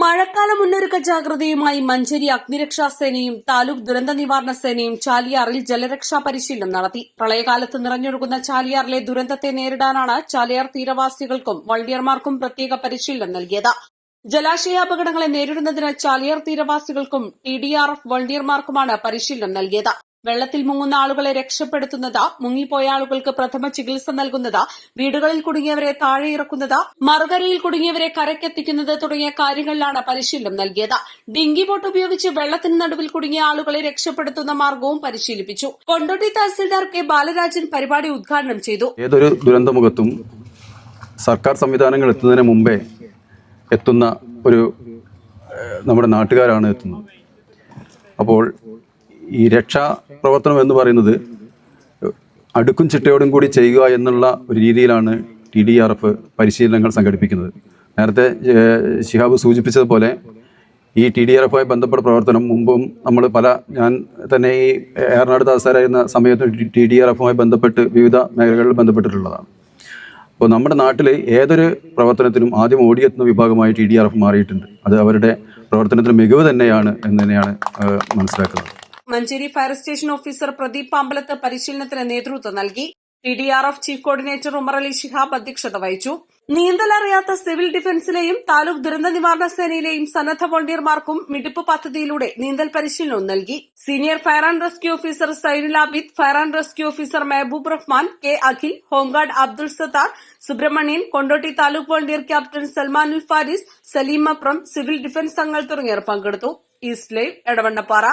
മഴക്കാല മുന്നൊരുക്ക ജാഗ്രതയുമായി മഞ്ചേരി അഗ്നിരക്ഷാസേനയും താലൂക്ക് ദുരന്ത നിവാരണ സേനയും ചാലിയാറിൽ ജലരക്ഷാ പരിശീലനം നടത്തി. പ്രളയകാലത്ത് നിറഞ്ഞൊഴുകുന്ന ചാലിയാറിലെ ദുരന്തത്തെ നേരിടാനാണ് ചാലിയാർ തീരവാസികൾക്കും വോളണ്ടിയർമാർക്കും പ്രത്യേക പരിശീലനം നൽകിയത്. ജലാശയാപകടങ്ങളെ നേരിടുന്നതിന് ചാലിയാർ തീരവാസികൾക്കും TDRF വോളണ്ടിയർമാർക്കുമാണ് പരിശീലനം നൽകിയത്. വെള്ളത്തിൽ മുങ്ങുന്ന ആളുകളെ രക്ഷപ്പെടുത്തുന്നത്, മുങ്ങിപ്പോയ ആളുകൾക്ക് പ്രഥമ ചികിത്സ നൽകുന്നത്, വീടുകളിൽ കുടുങ്ങിയവരെ താഴെ ഇറക്കുന്നത്, മറുകരയിൽ കുടുങ്ങിയവരെ കരയ്ക്കെത്തിക്കുന്നത് തുടങ്ങിയ കാര്യങ്ങളിലാണ് പരിശീലനം നൽകിയത്. ഡിങ്കി ബോട്ട് ഉപയോഗിച്ച് വെള്ളത്തിന് നടുവിൽ കുടുങ്ങിയ ആളുകളെ രക്ഷപ്പെടുത്തുന്ന മാർഗവും പരിശീലിപ്പിച്ചു. കൊണ്ടോട്ടി തഹസിൽദാർ K. ബാലരാജൻ പരിപാടി ഉദ്ഘാടനം ചെയ്തു. ഏതൊരു ദുരന്തമുഖത്തും സർക്കാർ സംവിധാനങ്ങൾ എത്തുന്നതിന് മുമ്പേ എത്തുന്ന ഒരു നമ്മുടെ നാട്ടുകാരാണ് എത്തുന്നത്. അപ്പോൾ ഈ രക്ഷാ പ്രവർത്തനം എന്ന് പറയുന്നത് അടുക്കും ചിട്ടയോടും കൂടി ചെയ്യുക എന്നുള്ള ഒരു രീതിയിലാണ് TDRF പരിശീലനങ്ങൾ സംഘടിപ്പിക്കുന്നത്. നേരത്തെ ശിഹാബ് സൂചിപ്പിച്ചതുപോലെ ഈ TDRFുമായി ബന്ധപ്പെട്ട പ്രവർത്തനം മുമ്പും ഞാൻ തന്നെ ഈ ഏറനാട് തഹസിൽദാരായിരുന്ന സമയത്ത് TDRFുമായി ബന്ധപ്പെട്ട് വിവിധ മേഖലകളിൽ ബന്ധപ്പെട്ടിട്ടുള്ളതാണ്. അപ്പോൾ നമ്മുടെ നാട്ടിൽ ഏതൊരു പ്രവർത്തനത്തിനും ആദ്യം ഓടിയെത്തുന്ന വിഭാഗമായി TDRF മാറിയിട്ടുണ്ട്. അത് അവരുടെ പ്രവർത്തനത്തിന് മികവ് തന്നെയാണ് എന്ന് തന്നെയാണ് മനസ്സിലാക്കുന്നത്. Manjeri fire station officer Pradeep Pambalath പരിശീലനത്തിന് നേതൃത്വം നൽകി. TDRF chief coordinator Umar Ali Shihab അധ്യക്ഷത വഹിച്ചു. നീന്തലറിയാത്ത സിവിൽ ഡിഫൻസിലെയും താലൂക്ക് ദുരന്ത നിവാരണ സേനയിലെയും സന്നദ്ധ വോളണ്ടിയർമാർക്കും മിടിപ്പ് പദ്ധതിയിലൂടെ നീന്തൽ പരിശീലനവും നൽകി. Senior fire and rescue officer Sainul Abid, fire and rescue officer Mehboob Rahman, K. Akhil, home guard Abdul Sathar, Subramanian, Kondotty taluk volunteer captain Salmanul Faris, Saleem Apram, civil defence അംഗങ്ങൾ തുടങ്ങിയവർ പങ്കെടുത്തു. East live, Edavannappara.